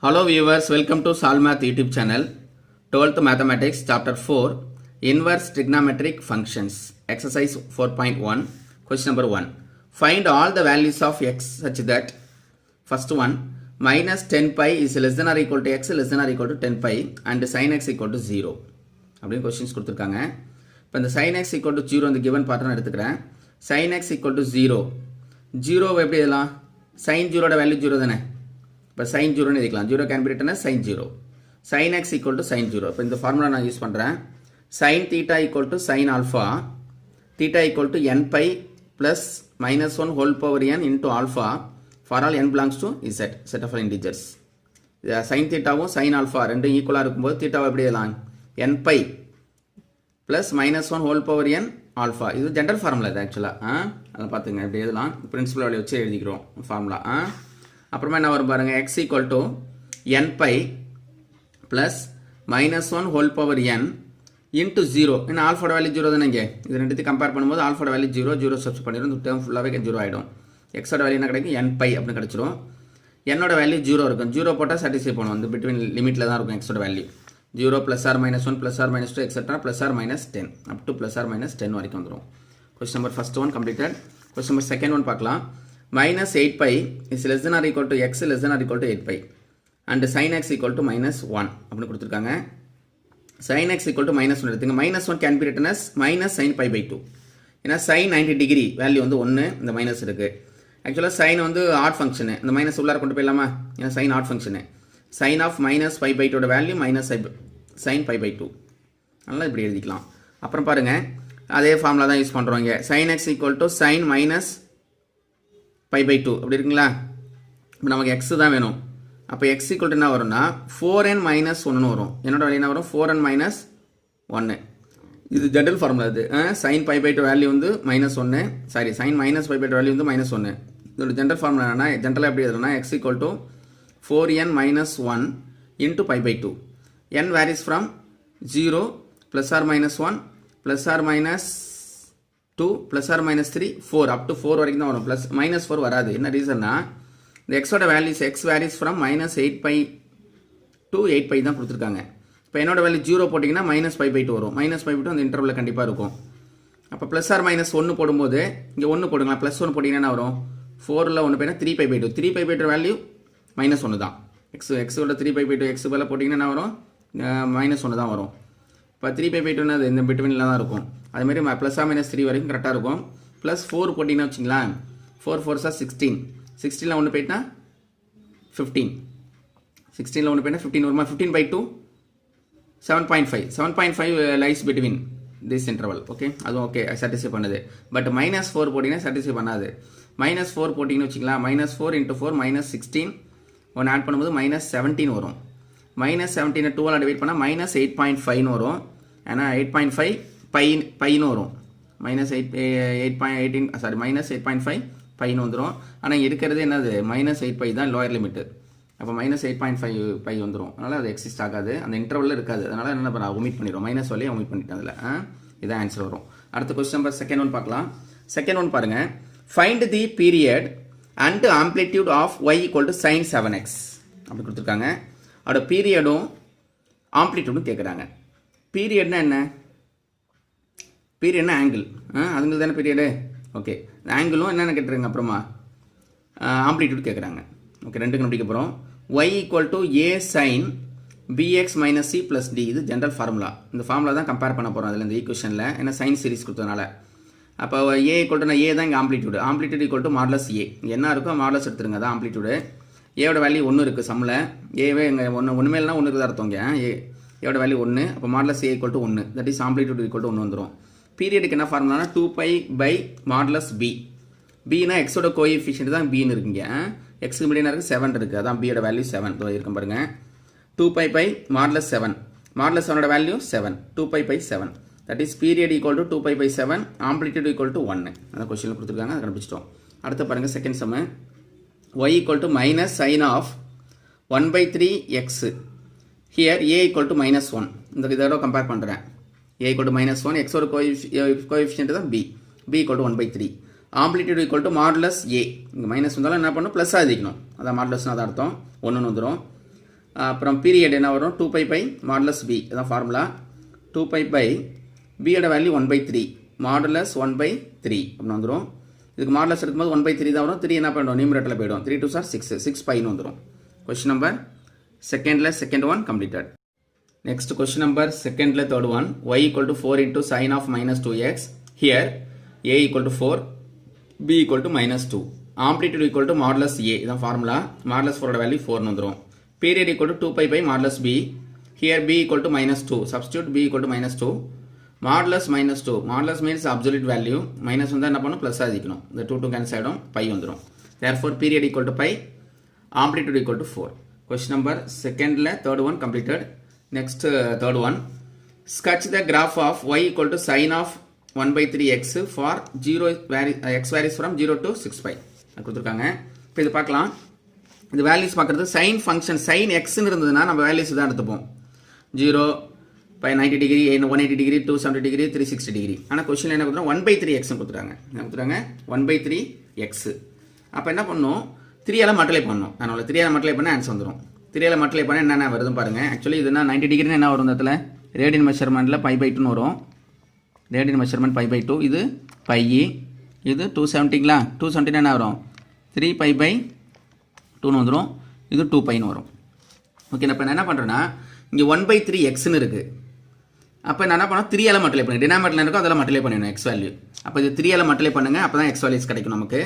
Hello viewers, welcome to SolveMath YouTube channel. 12th Mathematics Chapter 4 Inverse Trigonometric Functions Exercise 4.1 Question number 1. Find all the values of x such that first one minus 10 pi is less than or equal to x less than or equal to 10 pi and sin x equal to 0. அப்படின்னு questions கொடுத்திருக்காங்க. இப்போ இந்த sin x equal to 0 இந்த given pattern எடுத்துக்கிறேன். sin x equal to 0. 0 எப்படி எழுதலாம்? sin 0 ஓட value 0 தானே? இப்போ sin 0 னு எழுதிக்கலாம். 0 can be written as sin 0. sin x equal to sin 0. இப்போ இந்த ஃபார்முலா நான் யூஸ் பண்ணுறேன். sin theta equal to sin alpha. Theta equal to n pi plus minus 1 whole power n into alpha for all n belongs to z, set of all integers. sin thetaவும் sin alpha ரெண்டும் ஈக்குவலாக இருக்கும்போது தீட்டாவை எப்படி எழுதலாம்? n pi plus minus 1 whole power n alpha. இது general formula இது ஆக்சுவலாக. அதை பார்த்துங்க எப்படி எழுதலாம்? பிரின்சிபல் வேல்யூ வச்சு எழுதிக்கிறோம் ஃபார்முலா. அப்புறமா என்ன வரும் பாருங்க, x equal to n pi plus minus 1 whole power n into 0. ஏன்னா ஆல்ஃபோட வேல்யூ 0 தானே இங்கே. இது ரெண்டுத்தையும் கம்பேர் பண்ணும்போது ஆல்ஃபோட வேல்யூ 0 சப்ஸ்டிட் பண்ணிடும். இந்த டேர்ம் ஃபுல்லாகவே 0 ஆகிடும். எக்ஸோட வேல்யூ என்ன கிடைக்கும்? n pi அப்படின்னு கிடச்சிரும். என்னோட வேல்யூ 0 இருக்கும். 0 போட்டால் சாட்டிஸ்ஃபை பண்ணுவோம். இந்த பிட்வீன் லிமிட்டில் தான் இருக்கும் எக்ஸோட value. 0 plus or minus 1 plus or minus 2 etc. plus or minus 10 up to plus or minus 10 வரைக்கும் வந்துடும். Question number first one completed. Question number second one பார்க்கலாம். minus 8 pi is less than or equal to x less than or equal to 8 pi and sin x equal to minus 1 அப்படின்னு கொடுத்துருக்காங்க. sin x equal to minus 1 எடுத்துங்க. minus 1 can be written as minus sin pi by 2. ஏன்னா sin 90 degree value வந்து 1, இந்த minus இருக்குது. ஆக்சுவலாக sin வந்து add function, இந்த மைனஸ் உள்ளார கொண்டு போயிடலாமா? ஏன்னா sin odd function. sin of minus pi by 2 value minus sin pi by 2. அதனால் இப்படி எழுதிக்கலாம். அப்புறம் பாருங்கள், அதே ஃபார்முலா தான் யூஸ் பண்ணுறோம் இங்கே. sin x equal to sin minus pi by 2 அப்படி இருக்குங்களா? இப்போ நமக்கு x தான் வேணும். அப்போ x equal to என்ன வரும்னா 4n minus 1 வரும். என்னோட வேல்யூ என்ன வரும்? 4n minus 1. இது ஜென்ரல் ஃபார்முலா. இது sin pi by 2 வேல்யூ வந்து minus 1, sorry sin minus pi by 2 value வந்து minus 1. இதோட ஜென்ரல் ஃபார்முலா என்னன்னா, ஜென்ரலாக எப்படி எழுதுனா x equal to 4n minus 1 into pi by 2. n varies from 0 plus or minus 1 plus or minus 2 plus or minus 3 4 up to 4 வரைக்கும் தான் வரும். plus minus 4 வராது. என்ன ரீசன்னா, இந்த x ஓட values x varies from minus 8 pi to 8 pi தான் கொடுத்துருக்காங்க. இப்போ என்னோட வேல்யூ 0 போட்டிங்கன்னா minus pi by 2 வரும். minus pi by 2 அந்த இன்டர்வலில் கண்டிப்பாக இருக்கும். அப்போ plus or minus 1 போடும்போது இங்கே 1 போடுங்களா, plus 1 போட்டிங்கன்னா என்ன வரும்? 4ல் 1 போயினா 3 pi by 2. 3 pi by 2 value minus 1 தான். எக்ஸோட 3 pi by 2 x மேலே போட்டிங்கன்னா என்ன வரும்? minus 1 தான் வரும். இப்போ 3 pi by 2 அது இந்த பிட்வீனில் தான் இருக்கும். அதேமாதிரி ப்ளஸ் ஆர் மைனஸ் 3 வரைக்கும் கரெக்டாக இருக்கும். ப்ளஸ் 4 போட்டிங்கன்னா வச்சிங்களேன், 4 4 16. 16ல் 1 போயிட்டா 15. 16ல் 1 போயிட்டா 15 வருமா? 15 by 2 7.5. 7.5 lies between this interval. Okay, அதுவும் ஓகே, சாட்டிஸ்ஃபை பண்ணுது. பட் minus 4 போட்டிங்கன்னா சாட்டிஸ்ஃபை பண்ணாது. minus 4 போட்டிங்கன்னு வச்சிக்கலாம், minus 4 into 4 minus 16. ஒன்று ஆட் பண்ணும்போது minus 17 வரும். minus 17 2ஆல் டிவைட் பண்ணால் minus 8.5 வரும். ஏன்னா 8.5 பைன்னு வரும். minus 8.18 சாரி minus 8.5 பைன்னு வந்துடும். ஆனால் இருக்கிறது என்னது? minus 8 pi தான் லோயர் லிமிட்டு. அப்போ minus 8.5 pi வந்துடும். அதனால் அது எக்ஸிஸ்ட் ஆகாது, அந்த இன்டர்வலில் இருக்காது. அதனால் என்ன பண்ண ஒமிட் பண்ணிடுவோம். மைனஸ் வழியை ஒமிட் பண்ணிட்டேன். அதில் இதான் ஆன்சர் வரும். அடுத்த கொஸ்டின் நம்பர் செகண்ட் ஒன் பார்க்கலாம். செகண்ட் ஒன் பாருங்கள். Find the period and amplitude of y equal to sin 7x அப்படி கொடுத்துருக்காங்க. அதோட பீரியடும் ஆம்ப்ளிடியூடும் கேட்குறாங்க. பீரியட்னா என்ன? பீரியட்னா ஆங்கிள். அதுங்களுக்கு தானே பீரியடு. ஓகே, ஆங்கிளும் என்னென்ன கேட்டுருங்க. அப்புறமா ஆம்ப்ளிடியூட் கேட்குறாங்க. ஓகே, ரெண்டுக்கு கண்டுபிடிக்க போகிறோம். y equal to a sin bx minus c plus d. இது ஜென்ரல் ஃபார்முலா. இந்த ஃபார்முலா தான் கம்பேர் பண்ண போகிறோம் அதில் இந்த ஈக்குவேஷனில். ஏன்னா சைன் சீரிஸ் கொடுத்ததுனால. அப்போ a equal to a தான் இங்கே amplitude. Amplitude equal to modulus a. என்ன இருக்கோ மாடலஸ் எடுத்துருங்க, அதான் ஆம்ப்ளிடியூடு. ஏவோட வேல்யூ 1 இருக்குது சம்மில். ஏவே இங்கே ஒன்று மேலேனா 1 இருக்குது அர்த்தம். இங்கே ஏவோட வேல்யூ 1. அப்போ modulus a equal to 1. That is amplitude equal to 1 வந்துடும். பீரியடுக்கு என்ன ஃபார்முலானா 2 pi by மாடலஸ் b. bனா எக்ஸோட கோஎஃபிஷியன்ட் தான் bன்னு இருக்குங்க. எக்ஸுக்கு மீடியனாக இருக்குது 7 இருக்குது, அதான் b யோட வேல்யூ 7 இருக்கும் பாருங்க. 2 pi by மாடலஸ் 7. மாடலஸ் 7ஓட value 7. 2 pi by 7. That is period equal to 2 pi by 7. Amplitude equal to 1. அந்த கொஸ்டினில் கொடுத்துருக்காங்க, அதை கண்டுபிடிச்சிட்டோம். அடுத்து பாருங்கள் second Jammu. y equal to minus sin of 1 by 3 x. Here a equal to minus 1. இந்த இதோட கம்பேர் பண்ணுறேன். a equal to minus 1. x ஓட கோஎஃபிஷியன்ட் தான் b. b equal to 1 by 3. Amplitude equal to modulus a. இங்கே minus வந்தாலும் என்ன பண்ணணும்? ப்ளஸ்ஸாக எழுதிக்கணும். அதான் மாடலஸ்னு அதான் அர்த்தம். 1 வந்துடும். அப்புறம் பீரியட் என்ன வரும் 2 பை மாடுலஸ் பி இதான் ஃபார்முலா 2 பை பியோட வேல்யூ 1/3 மாடுலஸ் 1/3 அப்படின்னு வந்துடும். இதுக்கு மாடுலஸ் எடுக்கும்போது 1/3 தான் வரும். 3 என்ன பண்ணுறோம் நியூமரேட்டரில் போய்டும். 3 2 சார் 6 பைன்னு வந்துடும். Question number second one completed. Next question number செகண்டில் third one y equal to 4 into sine of -2x here a equal to 4 b equal to -2 amplitude equal to modulus a இதான் ஃபார்முலா. மாடுலஸ் 4 வேல்யூ 4 வந்துடும். Period equal to 2 pi modulus b here b equal to -2 substitute b equal to -2 modulus -2 modulus means absolute value minus வந்தால் என்ன பண்ணணும் plus ஆதிக்கணும். இந்த 2 cancel ஆகிடும் pi வந்துடும். Therefore period equal to pi amplitude equal to 4. Question number செகண்டில் third one completed. Next third one sketch the graph of y equal to sine of 1/3x for 0 x varies from 0 to 6 pi கொடுத்துருக்காங்க. இப்போ இது பார்க்கலாம். இது values பார்க்குறது sign function sign எக்ஸ்ன்னு இருந்ததுன்னா நம்ம வேல்யூஸ் தான் எடுத்துப்போம். 0 பை 90 டிகிரி 180 டிகிரி 270 டிகிரி 360 டிகிரி. ஆனால் கொஸ்டின் என்ன கொடுத்துருக்காங்க 1/3x கொடுத்துட்டாங்க. என்ன கொடுத்துருக்காங்க 1/3x. அப்போ என்ன பண்ணணும் 3 மல்டிப்ளை பண்ணணும். அதனால 3 மல்டிப்ளை பண்ண ஆன்சர் வந்துடும். 3 மல்டிப்ளை பண்ண என்னென்ன வருதுன்னு பாருங்கள். ஆக்சுவலி இதுனா 90 டிகிரின்னு என்ன வரும் இந்த இடத்துல ரேடியன் மெஷர்மெண்ட்டில் π/2 வரும். ரேடியன் மெஷர்மெண்ட் π/2 இது π இது 270ங்களா 270 என்ன வரும் 3π/2 வந்துடும். இது 2πன்னு வரும். ஓகே இப்போ நான் என்ன பண்ணுறேன்னா இங்கே 1/3xன்னு இருக்குது. அப்போ நான் என்ன பண்ணோம் 3 மல்டிப்ளை பண்ணி டினாமினேட்டரில் இருக்கோ அதெல்லாம் மல்டிப்ளை பண்ணிடணும் எக்ஸ் வேல்யூ. அப்போ இது 3 மல்டிப்ளை பண்ணுங்க அப்போ தான் எக்ஸ் வேல்யூஸ் கிடைக்கும் நமக்கு.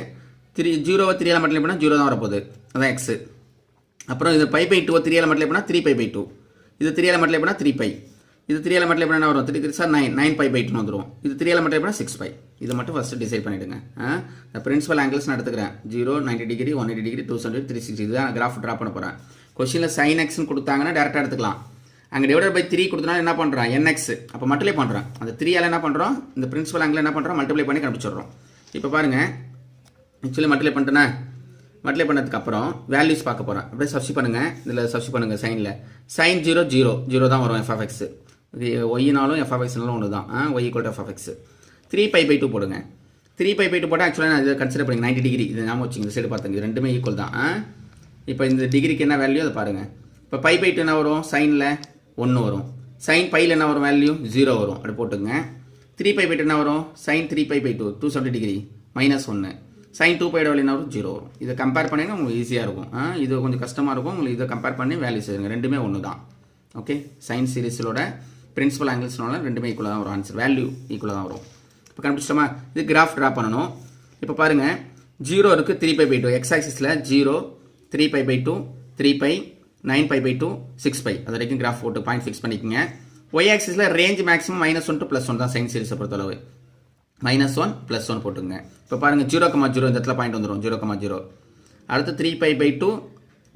0 3 மல்டிப்ளை பண்ணால் 0 தான் வரப்போகுது அதான் எக்ஸு. அப்புறம் இது π/2 3 மல்டிப்ளை பண்ணால் 3π/2 இது 3 மல்டிப்ளை பண்ணால் 3π இது 3 மல்டிப்ளை பண்ணால் என்ன வரும் 3 3 சார் 9π/2 வந்துடும். இது 3 மல்டிப்ளை பண்ணால் 6π. இதை மட்டும் ஃபஸ்ட்டு டிசைட் பண்ணிவிடுங்க. இந்த பிரின்சிபல் ஆங்கிள்ஸ் நான் எடுத்துக்கிறேன் 0 90 டிகிரி 180 டிகிரி 270 360 இதுதான் கிராஃப் ட்ரா பண்ண போகிறேன். கொஸ்டினில் சைன் எக்ஸ்ன்னு கொடுத்தாங்கன்னா டேரெக்டாக எடுத்துக்கலாம். அங்கே டிவைடட் பை 3 கொடுத்தனால என்ன பண்ணுறேன் nx அப்போ மல்டிப்ளை பண்ணுறேன். அந்த 3 என்ன பண்ணுறோம் இந்த பிரின்சிபல் ஆங்கிள் என்ன பண்ணுறோம் மல்டிப்ளை பண்ணி கண்டுபிடிச்சிடுறோம். இப்போ பாருங்கள் ஆக்சுவலி மல்டிப்ளை பண்ணிட்டேன்னா மல்டிப்ளை பண்ணதுக்கப்புறம் வேல்யூஸ் பார்க்க போகிறேன். அப்படியே சப்ஸ்டிட் பண்ணுங்கள். இதில் சப்ஸ்டிட் பண்ணுங்கள் சைனில் சைன் 0 0 0 தான் வரும் f(x). இது ஒய்னாலும் f(x)னாலும் ஒன்று தான் y ஈக்குவல் டு f(x). 3π/2 போடுங்க. 3π/2 போட்டால் ஆக்சுவலாக நான் இதை கன்சிடர் பண்ணி 90 டிகிரி இது ஞாபகம் வச்சுங்க. இந்த சைடு பார்த்துங்க இது ரெண்டுமே ஈக்குவல் தான். இப்போ இந்த டிகிரிக்கு என்ன வேல்யூ அதை பாருங்கள். இப்போ π/2 என்ன வரும் சைனில் 1 வரும். சைன் பையில் என்ன வரும் வேல்யூ 0 வரும். அப்படி போட்டுங்க. 3π/2 என்ன வரும் சைன் 3π/2 270 டிகிரி -1 சைன் 2π வேல்யூ என்ன வரும் 0 வரும். இதை கம்பேர் பண்ணிங்கன்னா உங்களுக்கு ஈஸியாக இருக்கும். இது கொஞ்சம் கஷ்டமாக இருக்கும் உங்களுக்கு. இதை கம்பேர் பண்ணி வேல்யூ செய்யுங்க. ரெண்டுமே ஒன்று தான். ஓகே சைன் சீரிஸோட பிரின்சிபல் ஆங்கிள்ஸ்னால ரெண்டுமே ஈக்குவலாக தான் வரும். ஆன்சர் வேல்யூ ஈக்குவலாக தான் வரும். இப்போ கண்டுபிடிச்சிட்டோமா இது கிராஃப் ட்ரா பண்ணணும். இப்போ பாருங்கள் 0 இருக்குது 3π/2 எக்ஸ் ஆக்சிஸில் 0 3π/2 3π 9π/2 6π அது வரைக்கும் கிராஃப் போட்டு பாயிண்ட் ஃபிக்ஸ் பண்ணிக்கோங்க. ஒய் ஆக்சிஸில் ரேஞ்ச் மேக்ஸிமம் -1 to +1 தான் சைன் சீரிஸை பொறுத்தளவு. -1 +1 போட்டுங்க. இப்போ பாருங்கள் 0,0 இந்த இடத்துல பாயிண்ட் வந்துடும் 0,0. அடுத்து 3π/2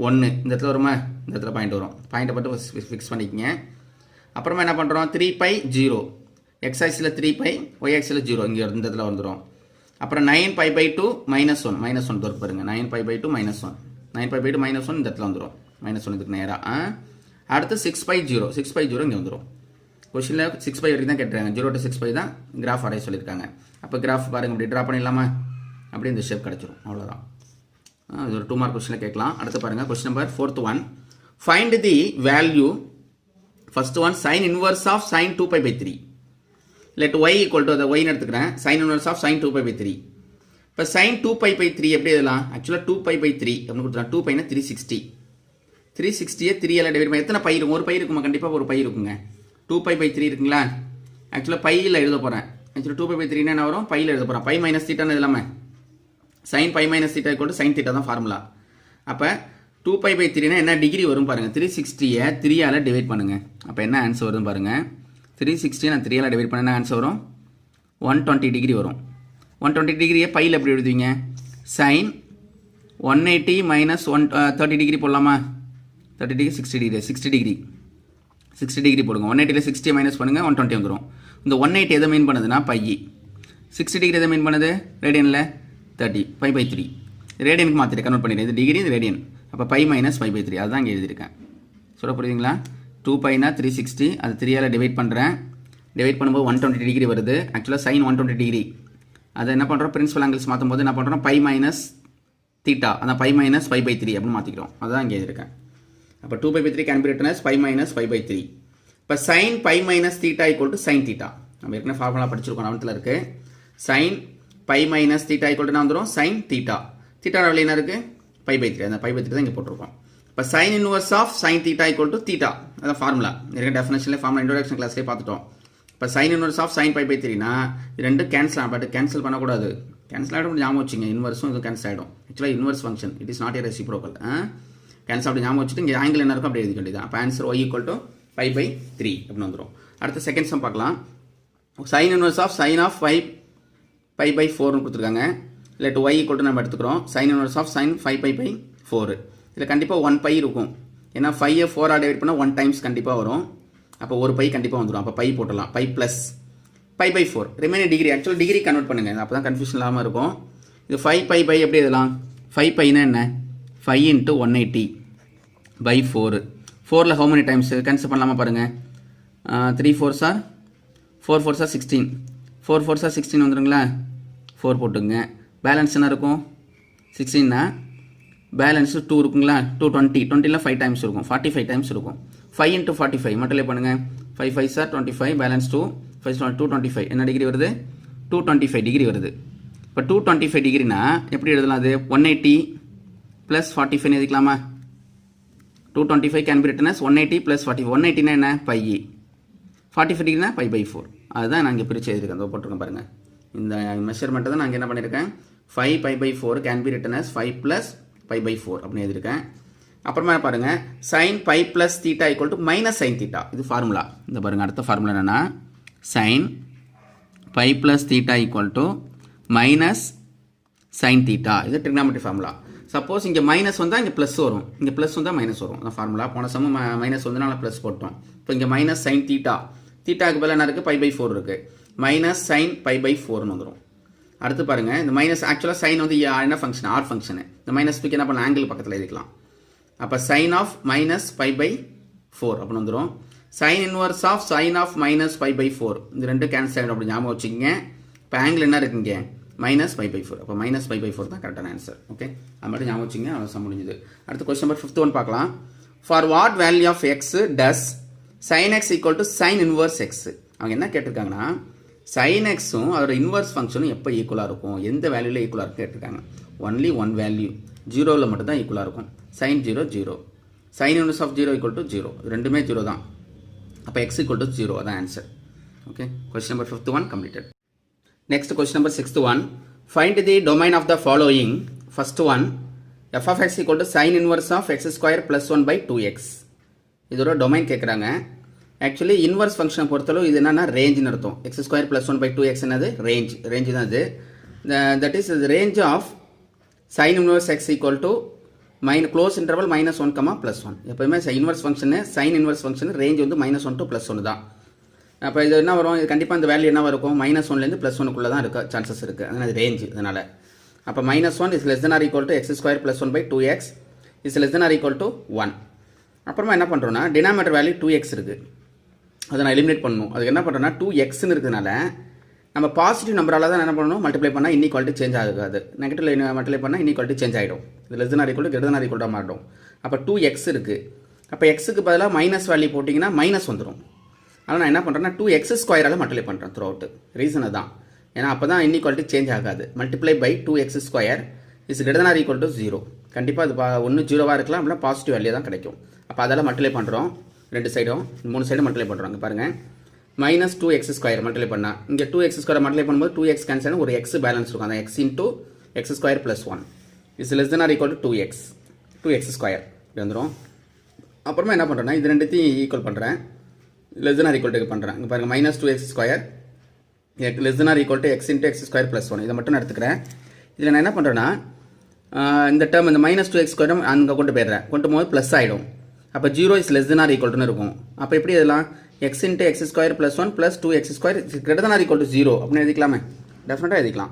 1 இந்த இடத்துல வருமா இந்த இடத்துல பாயிண்ட் வரும். பாயிண்ட்டை மட்டும் ஃபிக்ஸ் பண்ணிக்கோங்க. அப்புறமா என்ன பண்ணுறோம் 3π 0 எக்ஸ் ஆக்சிஸில் 3π ஒய் ஆக்சிஸில் 0 இங்கே இந்த இடத்துல வந்துடும். அப்புறம் 9π/2 -1 தோறு பாருங்கள் 9π/2 -1 9π/2 -1 இந்த இடத்துல வந்துடும் -1 இதுக்கு நேராக. அடுத்து 6π0 இங்கே வந்துடும். கொஸ்டினில் 6π வரைக்கும் தான் கேட்டுறாங்க. 0 to 6π தான் கிராஃப் வரைய சொல்லியிருக்காங்க. அப்போ கிராஃப் பாருங்கள் இப்படி ட்ரா பண்ணிடலாமா அப்படி இந்த ஷேப் கிடச்சிரும் அவ்வளோதான். இது ஒரு 2 மார்க் கொஸ்டினில் கேட்கலாம். அடுத்து பாருங்கள் question number 4th one find the value first one sine inverse of sine 2π/3 let y equal to அதை ஒய்னு எடுத்துக்கிறேன் சைன் இன்வர்ஸ் ஆஃப் சைன் 2π/3. இப்போ சைன் 2π/3 எப்படி எழுதலாம் ஆக்சுவலாக 2π/3 அப்படின்னு கொடுத்துலாம். 2πனா 360 360 3 டிவைட் பண்ணி எத்தனை பை இருக்கும் ஒரு பை இருக்குமா கண்டிப்பாக ஒரு பை இருக்குங்க. 2π/3 இருக்குங்களா ஆக்சுவலாக பையில் எழுத போகிறேன். ஆக்சுவலாக 2π/3 என்ன வரும் பையில் எழுத போகிறேன். பை மைனஸ் தீட்டான்னு இல்லாமல் sine pi minus theta equal to sine theta தான் ஃபார்முலா. அப்போ 2π/3 என்ன டிகிரி வரும் பாருங்கள் 360 3 டிவைட் பண்ணுங்கள். அப்போ என்ன ஆன்சர் வருதுன்னு பாருங்கள் 360 நான் 3 டிவைட் பண்ண என்ன ஆன்சர் வரும் 120 டிகிரி வரும். 120 டிகிரியை பையில் எப்படி எழுதுவீங்க சைன் 180 மைனஸ் 30 டிகிரி போடலாமா 30 டிகிரி 60 டிகிரி போடுங்க. 180ல் 60 மைனஸ் பண்ணுங்கள் 120 வந்துடும். இந்த 180 எதை மீன் பண்ணுதுன்னா பை 60 டிகிரி எதை மீன் பண்ணுது ரேடியனில் 30 π/3 ரேடியனுக்கு மாற்றிட்டு கன்வெர்ட் பண்ணிடுறேன். இது டிகிரி இது ரேடியன். அப்போ பை மைனஸ் π/3 அதுதான் இங்கே எழுதியிருக்கேன். சொல்ல புரியுதுங்களா 2πனா 360 அது 3 டிவைட் பண்ணுறேன். டிவைட் பண்ணும்போது 120 டிகிரி வருது. ஆக்சுவலாக சைன் 120 டிகிரி அதை என்ன பண்ணுறோம் பிரின்சிபல் ஆங்கிள்ஸ் மாற்றும் போது என்ன பண்ணுறோம் பை மைனஸ் தீட்டா அதான் பை மைனஸ் π/3 அப்படின்னு மாற்றிக்கிறோம். அதுதான் இங்கே எழுதியிருக்கேன். அப்போ 2π/3 can be written as pi minus pi/3. இப்போ sin pi minus theta equal to sin theta. நம்ம ஏற்கனவே ஃபார்முலா படிச்சிருக்கோம், நவத்தில் இருக்கு. sin pi minus theta equal to என்ன வந்துடும், sin theta. theta வேல்யூ என்ன இருக்கு, pi/3. அந்த pi/3 தான் இங்கே போட்டிருக்கோம். இப்போ sin inverse of sin theta equal to theta, அதான் ஃபார்முலா. நிறைய டெஃபினேஷன்ல ஃபார்முலா இன்ட்ரோடக்ஷன் கிளாஸ்லேயே பார்த்துட்டோம். இப்போ sin inverse of sin pi/3னா இது ரெண்டு கேன்சல் ஆகும், பட் கேன்சல் பண்ணக்கூடாது. கேன்சல் ஆகிடும், ஞாபகம் வச்சுங்க. இன்வர்ஸும் இது கேன்சல் ஆகிடும். ஆக்சுவலாக inverse function, it is not a reciprocal. Cancel அப்படி ஞாபகம் வச்சுட்டு இங்கே ஆங்கிள் என்ன இருக்கும் அப்படி எழுதி வேண்டியது. அப்போ answer y equal to pi/3 அப்படின்னு வந்துடும். அடுத்த செகண்ட் சம் பார்க்கலாம். sin inverse of sin of pi/4னு கொடுத்துருக்காங்க. இல்லை y ஈக்குவல் டு நம்ம எடுத்துக்கிறோம். sin inverse of sin 5pi/4. இதில் கண்டிப்பாக 1 பை இருக்கும். ஏன்னா 5 4 டிவைட் பண்ணால் 1 டைம்ஸ் கண்டிப்பாக வரும். அப்போ ஒரு பை கண்டிப்பாக வந்துடும். அப்போ பை போட்டலாம். Pi plus pi/4 remaining degree. Actual degree convert பண்ணுங்க, அப்போ தான் கன்ஃபியூஷன் இல்லாமல் இருக்கும். இது 5π/, எப்படி எழுதலாம், 5πனா என்ன, 5 × 180/4. 4ல் ஹவு மெனி டைம்ஸ் கேன்சல் பண்ணலாமா பாருங்கள். 3 4s are 4 4s are 16. 4 4s are 16 வந்துடுங்களா. 4 போட்டுங்க. பேலன்ஸ் என்ன இருக்கும், 16னா பேலன்ஸு 2 இருக்குங்களா. 220. 20ல் 5 டைம்ஸ் இருக்கும், 45 டைம்ஸ் இருக்கும். 5 × 45 மல்டிப்ளை பண்ணுங்கள். 5 5s are 25, பேலன்ஸ் 2, 225. என்ன டிகிரி வருது, 225 டிகிரி வருது. இப்போ 225 டிகிரினா எப்படி எழுதலாம், அது 180 + 45 எழுதிக்கலாமா. 225 கேன் பி ரிட்டன் as 180 + 40. 180னா என்ன, பை. 45 டிகிரினா pi/4. அதுதான் நான் இங்கே பிரித்து எழுதியிருக்கேன், அதை போட்டிருக்கேன் பாருங்கள். இந்த மெஷர்மெண்ட்டை தான் நான் என்ன பண்ணியிருக்கேன், 5π/4 can be return as 5 + pi/4 அப்படின்னு எழுதியிருக்கேன். அப்புறமா பாருங்கள், sin pi + theta equal to minus sin theta. இது ஃபார்முலா. இந்த பாருங்கள், அடுத்த ஃபார்முலா என்னென்னா sin pi + theta equal to minus sin theta. இது ட்ரிக்னாமெட்ரி ஃபார்முலா. சப்போஸ் இங்கே மைனஸ் வந்தால் இங்கே ப்ளஸ் வரும், இங்கே ப்ளஸ் வந்தால் மைனஸ் வரும். அந்த ஃபார்முலா போன சமம் மைனஸ் வந்தனால ப்ளஸ் போட்டோம். இப்போ இங்கே minus sin theta, தீட்டாக்கு பதில் என்ன இருக்குது, pi/4 இருக்குது. minus sin pi/4னு வந்துடும். அடுத்து பாருங்கள், இந்த மைனஸ் ஆக்சுவலாக சைன் வந்து என்ன ஃபங்க்ஷன், ஆர் ஃபங்க்ஷனு. இந்த மைனஸ் தூக்கி என்ன பண்ணலாம், ஆங்கிள் பக்கத்தில் எழுதிக்கலாம். அப்போ சைன் ஆஃப் மைனஸ் pi/4 அப்படின்னு வந்துடும். Sine inverse of sine of minus pi/4 இந்த ரெண்டு கேன்சல் ஆகிடும், அப்படி ஞாபகம் வச்சுக்கோங்க. இப்போ ஆங்கிள் என்ன இருக்குங்க, மைனஸ் pi/4. அப்போ மைனஸ் pi/4 தான் கரெக்டான ஆன்சர். ஓகே, அது மட்டும் ஞாபகம் வச்சுங்க, அவ்வளோ முடிஞ்சது. அடுத்து கொஸ்டின் நம்பர் 5 பார்க்கலாம். For what value of x does sine x equal to sine inverse x. அவங்க என்ன கேட்டிருக்காங்கன்னா, சைன் எக்ஸும் அதோட இன்வர்ஸ் ஃபங்க்ஷனும் எப்போ ஈக்குவலாக இருக்கும், எந்த வேல்யூவில் ஈக்குவலாக இருக்கும் கேட்டிருக்காங்க. ஒன்லி ஒன் வேல்யூ, 0ல் மட்டும் தான் ஈக்குவலாக இருக்கும். sin 0 0, sin inverse of 0 equal to 0. ரெண்டுமே 0 தான். அப்போ x equal to 0 அதான் answer. Okay, question number 5th one completed. Next question number 6th one. Find the domain of the following. First one, f of x equal to sin inverse of x square plus 1/2x. இதோட domain கேட்குறாங்க. Actually inverse ஃபங்க்ஷனை பொறுத்தளவு இது என்னன்னா ரேஞ்சுன்னு அர்த்தம். x square plus 1/2x என்னது, range தான் அது. That is range of sin inverse x equal to closed interval -1, +1. எப்போயுமே inverse function sine inverse function range வந்து -1 to +1 தான். அப்போ இது என்ன வரும், இது கண்டிப்பாக இந்த வேல்யூ என்ன இருக்கும், -1லேருந்து +1க்குள்ளே தான் இருக்க சான்சஸ் இருக்குது. அதனால் இது ரேஞ்சு. அதனால் அப்போ -1 is less than or equal to x square + 1/2x is less than or equal to 1. அப்புறமா என்ன பண்ணுறோன்னா, டினாமினேட்டர் வேல்யூ 2x இருக்குது, அதை நான் எலிமினேட் பண்ணணும். அதுக்கு என்ன பண்ணுறோன்னா 2xன்னு இருக்கிறதுனால நம்ம பாசிட்டிவ் நம்பரால் தான் என்ன பண்ணணும், மல்டிப்ளை பண்ணால் இன்இக்வாலிட்டி சேஞ்ச் ஆகாது. நெகட்டிவ்ல மல்டிப்ளை பண்ணால் இன்இக்வாலிட்டி சேஞ்ச் ஆகிடும். இது less than or equal to greater than or equal to மாறிடும். அப்போ 2x இருக்குது. அப்போ எக்ஸுக்கு பதிலாக மைனஸ் வேல்யூ போட்டிங்கன்னா மைனஸ் வந்துடும். அதனால் நான் என்ன பண்ணுறேன்னா 2x ஸ்கொயரால் மல்டிப்ளை பண்ணுறேன் த்ரூ அவுட். ரீசன் தான், ஏன்னா அப்போ தான் இன்இக்வாலிட்டி சேஞ்ச் ஆகாது. Multiply by 2x square is greater than or equal to 0. கண்டிப்பாக அது ஒன்று 0வாக இருக்கலாம், அப்படின்னா பாசிட்டிவ் வேல்யூ தான் கிடைக்கும். அப்போ அதெல்லாம் மல்டிப்ளை பண்ணுறோம், ரெண்டு சைடும் 3 சைடும் மல்டிப்ளை பண்ணுறோம். இங்கே பாருங்கள், -2x ஸ்கொயர் மல்டிப்ளை பண்ணால் இங்கே 2x ஸ்கொயர் மல்டிப்ளை பண்ணும்போது 2x கேன்சல் ஒரு x பேலன்ஸ் இருக்கும். அந்த x into x square + 1 is less than or equal to 2x square இப்படி வந்துடும். அப்புறமா என்ன பண்ணுறேன்னா இது ரெண்டுத்தையும் ஈக்குவல் பண்ணுறேன், less than or equal to பண்ணுறேன். இங்கே பாருங்கள், -2x square less than or equal to x into x square + 1 இதை மட்டும் நான் எடுத்துக்கிறேன். இதில் நான் என்ன பண்ணுறேன்னா இந்த டேர்ம் இந்த -2x ஸ்கொயர் அங்கே கொண்டு போயிடுறேன், கொண்டு போது ப்ளஸ் ஆகிடும். அப்போ 0 is less than or equal டுன்னு இருக்கும். அப்போ எப்படி இதெல்லாம் x into x square plus 1 plus 2x square is greater than or equal to 0 அப்படின்னு எழுதிக்கலாமே, டெஃபினட்டாக எழுதிக்கலாம்.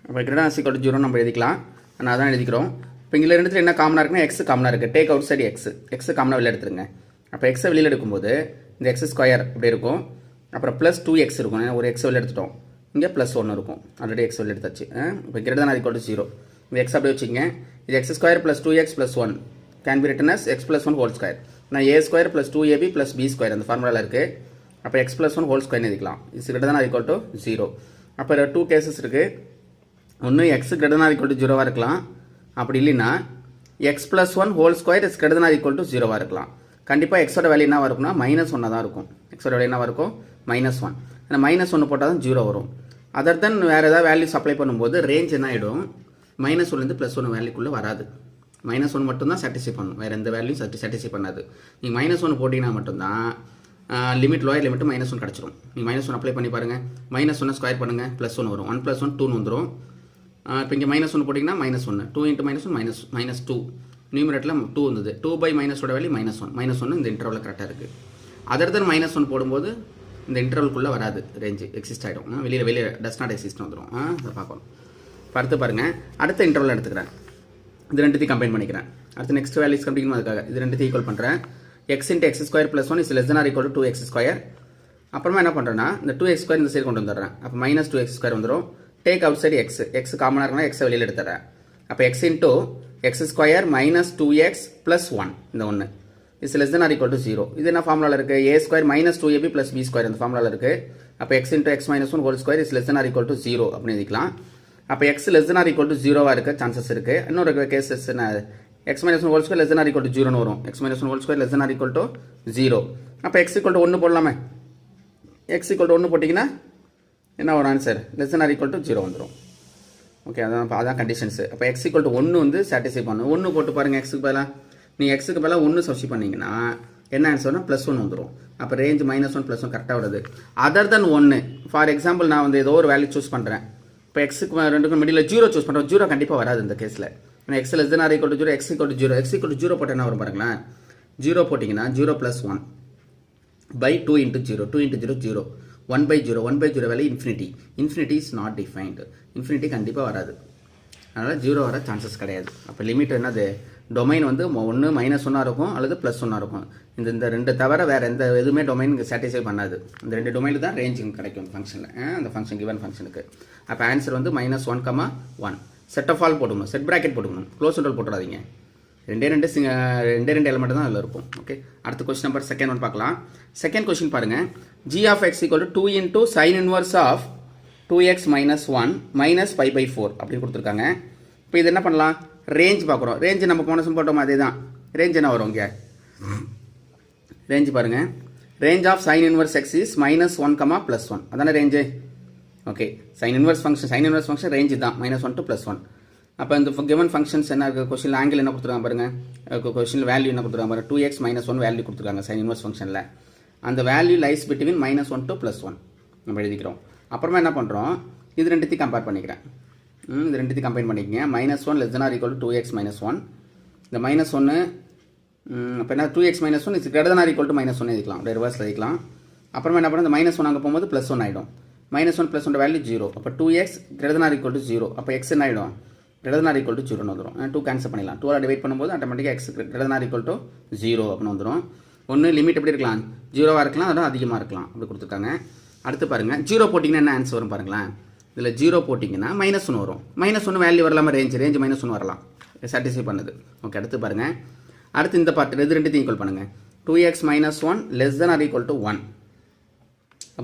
அப்போ greater than or equal to 0 நம்ம எழுதிக்கலாம், நான் அதான் எழுதிக்கிறோம். இப்போ இங்கே ரெண்டுத்தில் என்ன காமனாக இருக்குன்னா x காமனாக இருக்குது, டேக் அவுட் சைடு x காமனாக வெளியில் எடுத்துருங்க. அப்போ x வெளியில் எடுக்கும்போது இந்த x ஸ்கொயர் இப்படி இருக்கும், அப்புறம் ப்ளஸ் 2x இருக்கும், ஒரு x வெளியில் எடுத்துட்டோம், இங்கே +1 இருக்கும், ஆல்ரெடி x வெளியில் எடுத்தாச்சு. இப்போ greater than or equal to 0 இந்த x அப்படியே வச்சுக்கங்க. இது x square + 2x + 1 can be return as x plus 1 whole square. நான் a square plus 2ab plus b square அந்த ஃபார்முலாவில் இருக்குது. அப்போ x plus 1 ஹோல் ஸ்கொயர்னு எழுதிக்கலாம். Is greater than or equal to 0. அப்போ 2 கேசஸ் இருக்குது. ஒன்று X greater than or equal to 0வாக இருக்கலாம். அப்படி இல்லைன்னா x plus 1 whole square is greater than or equal to 0வாக இருக்கலாம். கண்டிப்பாக எக்ஸோட வேல்யூ என்னவாக இருக்கும்னா -1 தான் இருக்கும். எக்ஸோட வேல்யூ என்னவாக இருக்கும் -1. ஏன்னா -1 போட்டால் தான் 0 வரும். அதர் தென் வேறு ஏதாவது வேல்யூஸ் அப்ளை பண்ணும்போது ரேஞ்ச் என்ன ஆகிடும், -1லேருந்து +1 வேல்யூக்குள்ளே வராது. -1 மட்டும்தான் சாட்டிஸ்ஃபை பண்ணும், வேறு எந்த வேல்யூ சாட்டிஸ்ஃபை பண்ணாது. நீங்கள் -1 போட்டிங்கன்னா மட்டும்தான் லிமிட் லோயர் லிமிட்டு -1 கிடச்சிரும். நீங்கள் -1 அப்ளை பண்ணி பாருங்கள். -1 ஸ்கொயர் பண்ணுங்கள், +1 வரும். 1 + 1 2 வந்துடும். இப்போ இங்கே -1 போட்டிங்கன்னா -1, 2 × -1 -2. நியூமரேட்டில் 2 வந்தது. 2 / -ஓட வேல்யூ -1 இந்த இன்டர்வலில் கரெக்டாக இருக்குது. அதர் தென் -1 போடும்போது இந்த இன்டர்வலுக்குள்ளே வராது, ரேஞ்சு எக்ஸிஸ்ட் ஆகிடும். வெளியே டஸ் நாட் எக்ஸிஸ்ட் வந்துடும். அதை பார்க்கணும். அடுத்து பாருங்கள், அடுத்த இன்டர்வல் எடுத்துக்கிறேன். இது ரெண்டுத்தையும் கம்பைன் பண்ணிக்கிறேன். அடுத்து நெக்ஸ்ட் வேல்யூஸ் கண்டிக்கணும், அதுக்காக இது ரெண்டுத்தையும் ஈக்குவல் பண்ணுறேன். x × x² + 1 is less than or equal to 2x². அப்புறமா என்ன பண்ணுறேன்னா இந்த 2x² இந்த சைடு கொண்டு வந்துடுறேன். அப்போ -2x² வந்துடும். டேக் அவுட் சைடு எக்ஸ் காமனாக இருக்குன்னா எக்ஸை வெளியில் எடுத்துறேன். அப்போ x × x² - 2x + 1 இந்த 1 is less than or equal to 0. இது என்ன ஃபார்முலாவில் இருக்குது, a² - 2ab + b² இந்த ஃபார்முலாவில் இருக்குது. அப்போ x × x - 1 whole square is less than or equal to 0 அப்படின்னு எழுதிக்கலாம். அப்போ x less than or equal to 0வாக இருக்க சான்சஸ் இருக்குது. இன்னொரு கேசஸ் என்ன, x - 1 whole square less than or equal to 0ன்னு வரும். x - 1 whole square less than or equal to 0. அப்போ x = 1 போடலாமே. x = 1 போட்டிங்கன்னா என்ன வரும் answer, less than or equal to 0 வந்துடும். ஓகே, அதான் கண்டிஷன்ஸு. அப்போ x = 1 வந்து சாட்டிஸ்ஃபை பண்ணும். 1 போட்டு பாருங்கள். எக்ஸுக்கு பதிலாக நீங்கள் எக்ஸுக்கு பதிலாக 1 சப்ஸ்டிட் பண்ணிங்கன்னா என்ன ஆன்சர்னா +1 வந்துடும். அப்போ ரேஞ்ச் -1 +1 கரெக்டாக வருது. அதர் தென் 1, ஃபார் எக்ஸாம்பிள் நான் வந்து ஏதோ ஒரு வேல்யூ சூஸ் பண்ணுறேன். இப்போ எக்ஸுக்கு ரெண்டுக்கும் மிடில் 0 சூஸ் பண்ணுறோம். 0 கண்டிப்பாக வராது இந்த கேஸில். ஏன்னா x less than or equal to 0, x = 0. x = 0 போட்டால் என்ன வரும் பாருங்களேன். 0 போட்டிங்கன்னா 0 + 1 / 2 × 0, 2 × 0 0, 1/0, 1/0 value infinity is not defined. Infinity கண்டிப்பாக வராது. அதனால் 0 வர சான்சஸ் கிடையாது. அப்போ லிமிட் என்னது, டொமைன் வந்து ஒன்று -1 இருக்கும் அல்லது +1 இருக்கும். இந்த ரெண்டு தவிர வேறு எந்த எதுவுமே டொமைன் சாட்டிஸ்ஃபை பண்ணாது. இந்த ரெண்டு டொமைனில் தான் ரேஞ்சிங் கிடைக்கும் ஃபங்க்ஷனில், அந்த ஃபங்க்ஷன் கிவன் ஃபங்க்ஷனுக்கு. அப்போ ஆன்சர் வந்து -1, 1. செட் ஆஃப் ஆல் போட்டுக்கணும், செட் ப்ராக்கெட் போட்டுக்கணும், க்ளோஸ் இன்டர்வல் போட்டுறாதீங்க. ரெண்டே எலிமெண்ட் தான் அதில் இருக்கும். ஓகே, அடுத்த கொஸ்டின் நம்பர் செகண்ட் ஒன் பார்க்கலாம். செகண்ட் கொஸ்டின் பாருங்கள். g of x = 2 × sin inverse of 2x - 1 - π/4 அப்படின்னு கொடுத்துருக்காங்க. இப்போ இது என்ன பண்ணலாம், ரேஞ்ச் பார்க்குறோம். ரேஞ்சு நம்ம போன சம் போட்டோம் அதே தான். ரேஞ்ச் என்ன வரும் இங்கே, ரேஞ்சு பாருங்கள். Range of sin inverse x is -1, +1 அதான ரேஞ்சு. Okay, sin inverse function range தான் -1 to +1. அப்போ இந்த கிவன் ஃபங்க்ஷன்ஸ் என்ன இருக்குது, கொஸ்டின் ஆங்கிள் என்ன கொடுத்துருக்காங்க பாருங்கள். கொஸ்டின் வேல்யூ என்ன கொடுத்துருக்காங்க பாருங்கள். 2x - 1 வேல்யூ கொடுத்துருக்காங்க sin inverse ஃபங்க்ஷனில். அந்த வேல்யூ லைஸ் பிட்வீன் -1 to +1 நம்ம எழுதிக்கிறோம். அப்புறமா என்ன பண்ணுறோம், இது ரெண்டுத்தையும் கம்பேர் பண்ணிக்கிறேன். இது ரெண்டுத்தையும் கம்பைன் பண்ணிக்கங்க. -1 less than or equal to 2x - 1. இந்த -1 இப்போ என்ன, 2x - 1 is greater than or equal to -1 எழுதிக்கலாம், ரிவர்ஸில் எழுதிக்கலாம். அப்புறமா என்ன பண்ண, இந்த -1 அங்கே போகும்போது +1 ஆகிடும். -1 +1 வேல்யூ 0. அப்போ 2x greater than or equal to 0. அப்போ x என்ன ஆகிடும், greater than or equal to 0ன்னு வந்துடும். 2 கேன்சல் பண்ணிடலாம். 2 டிவைட் பண்ணும்போது ஆட்டோமேட்டிக்காக x greater than or equal to 0 அப்படின்னு வந்துடும். ஒன்று லிமிட் எப்படி இருக்கலாம், 0வாக இருக்கலாம், அதோட அதிகமாக இருக்கலாம், அப்படி கொடுத்துருக்காங்க. அடுத்து பாருங்கள், 0 போட்டிங்கன்னா என்ன ஆன்சர் வரும் பாருங்களேன். இதில் 0 போட்டிங்கன்னா -1 வரும். -1 வேல்யூ வரலாமா, ரேஞ்சு -1 வரலாம், சாட்டிஸ்ஃபை பண்ணுது. ஓகே, அடுத்து பாருங்கள். அடுத்து இந்த பார்ட் இது ரெண்டுத்தையும் ஈக்குவல் பண்ணுங்கள். 2x - 1 less than or equal to 1.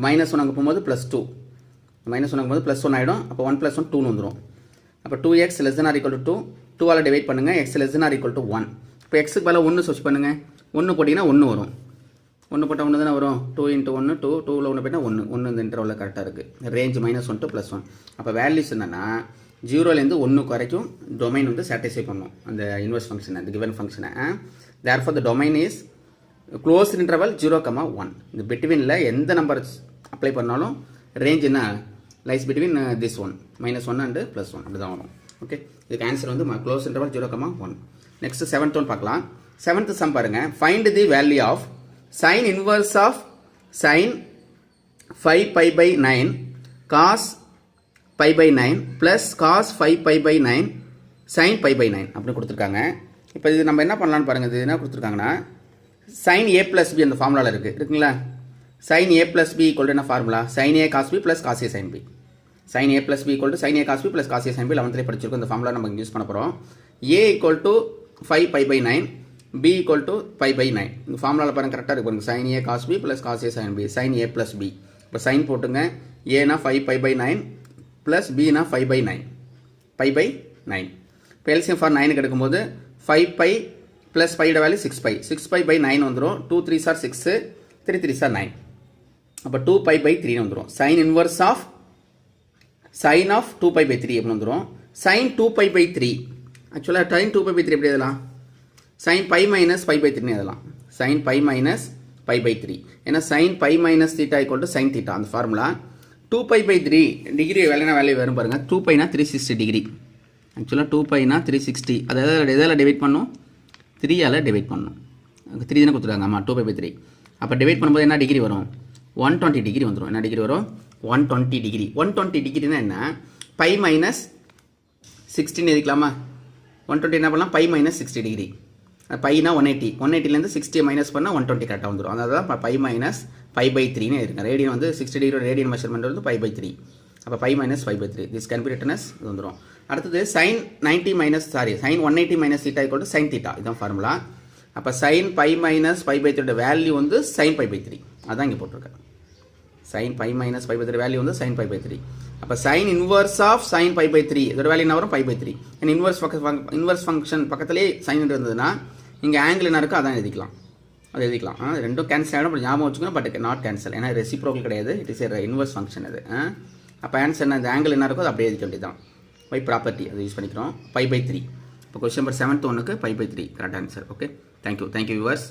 -1 அங்கே போகும்போது +2, -1 அங்கே போகும்போது +1 ஆகிடும். அப்போ 1 + 1 2ன்னு வந்துடும். அப்போ 2x less than or equal to 2, 2ஆல் டிவைட் பண்ணுங்கள். x less than or equal to 1. இப்போ எக்ஸுக்கு பதிலாக 1 சர்ச் பண்ணுங்கள். 1 போட்டிங்கன்னா 1 வரும். 1 போட்டால் 1 தானே வரும். 2 × 1 2, 2ல் 1 போட்டால் 1 இந்த இன்டர்வலில் கரெக்டாக இருக்குது. Range -1 to +1. அப்போ வேல்யூஸ் என்னென்னா 0லேருந்து 1 வரைக்கும் டொமைன் வந்து சாட்டிஸ்ஃபை பண்ணும் அந்த இன்வெர்ஸ் ஃபங்க்ஷனை, அந்த கிவன் ஃபங்க்ஷனை. Therefore the domain is close interval 0, 1. இந்த பிட்வீனில் எந்த நம்பர் அப்ளை பண்ணாலும் ரேஞ்ச் என்ன lies between this one -1 and +1 அப்படி தான் வரும். ஓகே, இதுக்கு ஆன்சர் வந்து close interval 0, 1. Next 7th one பார்க்கலாம். 7th சம் பாருங்கள். Find the value of sin inverse of sin 5π/9 cos π/9 plus cos 5π/9 sin π/9 அப்படின்னு கொடுத்துருக்காங்க. இப்போ இது நம்ம என்ன பண்ணலான்னு பாருங்கள். இது என்ன கொடுத்துருக்காங்கன்னா sin a plus b அந்த ஃபார்முலாவில் இருக்குங்களா. sin a plus b equal என்ன formula, sin a cos b plus cos a sin b. sin a plus b equal to sin a cos b plus cos a sin b 11th படிச்சிருக்கோம். இந்த formula நம்ம use பண்ண போகிறோம். a equal to 5π/9, b equal to pi by 9. இந்த ஃபார்முலாவில் பாருங்க கரெக்டாக இருக்கு பாருங்க. sin a cos b plus cos a sin b, sin a plus b. இப்போ sin போட்டுங்க, a னா 5 pi by 9 plus b னா 5 by 9, pi by 9. இப்போ LCM for 9 எடுக்கும்போது 5 pi plus pi யோட வேல்யூ 6 pi, 6 pi by 9 வந்துடும். 2 3s are 6, 3 3s are 9. அப்போ 2 pi by 3 வந்துடும். sin inverse of sin of 2 pi by 3 எப்படி வந்துடும். sin 2 pi by 3, ஆக்சுவலாக sin 2 pi by 3 எப்படி எழுதலாம், sin pi minus pi by 3 எழுதலாம். sin pi minus pi by 3, ஏன்னா sin pi minus theta equal to sin theta. அந்த formula 2 pi by 3 degree value வரும் பாருங்க. 2 pi னா 360 டிகிரி, ஆக்சுவலாக 2 pi னா 360. அதை எதால் டிவைட் பண்ணும், 3 ஆல் டிவைட் பண்ணும். 3 தானே கொடுத்துருக்காங்க, ஆமாம் 2 pi by 3. அப்போ டிவைட் பண்ணும்போது என்ன டிகிரி வரும், 120 டிகிரி வந்துடும். என்ன டிகிரி வரும், 120 டிகிரி. 120 டிகிரினா என்ன, pi minus 16 எழுதிக்கலாமா. 120 என்ன பண்ணலாம், pi minus 60 டிகிரி. பைனா 180, 180லேருந்து 60 மைனஸ் பண்ணால் 120 கரெக்டாக வந்துடும். அதாவது பை மைனஸ் பை பை 3ன்னு இருக்கு. ரேடியன் வந்து 60 டிகிரி ரேடியன் மெஷர்மெண்ட் வந்து பை பை 3. அப்போ pi minus pi pi 3 this can be written as இது வந்துடும். அடுத்தது sin 90 minus sin 180 minus theta equal to sin theta, இதுதான் ஃபார்முலா. அப்போ sin pi minus pi pi 3 value வந்து sin pi pi 3, அதான் இங்கே போட்டிருக்கேன். sin pi minus pi pi 3 value வந்து sin பை பை 3. அப்போ sin inverse of sin pi pi 3 இதோட value என்ன வரும், பை பை 3. இன்வர்ஸ் ஃபங்க்ஷன் பக்கத்துலேயே sin இருந்ததுன்னா இங்கே ஆங்கிள் என்ன இருக்கோ அதான் எழுதிக்கலாம், அது எழுதிக்கலாம். ரெண்டும் கேன்சல் ஆகிடும், ஞாபகம் வச்சுக்கணும். பட் நாட் கேன்சல், ஏன்னா ரெசிப்ரோக்கல் கிடையாது, இட் இஸ் இன்வர்ஸ் ஃபங்க்ஷன் அது. அப்போ ஆன்சர் என்ன, இந்த ஆங்கிள் என்ன இருக்கோ அது அப்படியே எழுதிக்க வேண்டியது தான். பை ப்ராப்பர்ட்டி அதை யூஸ் பண்ணிக்கிறோம். Pi pi 3. இப்போ கொஸ்டின் நம்பர் 7th ஒன்றுக்கு pi pi 3 correct answer. Okay, thank you viewers.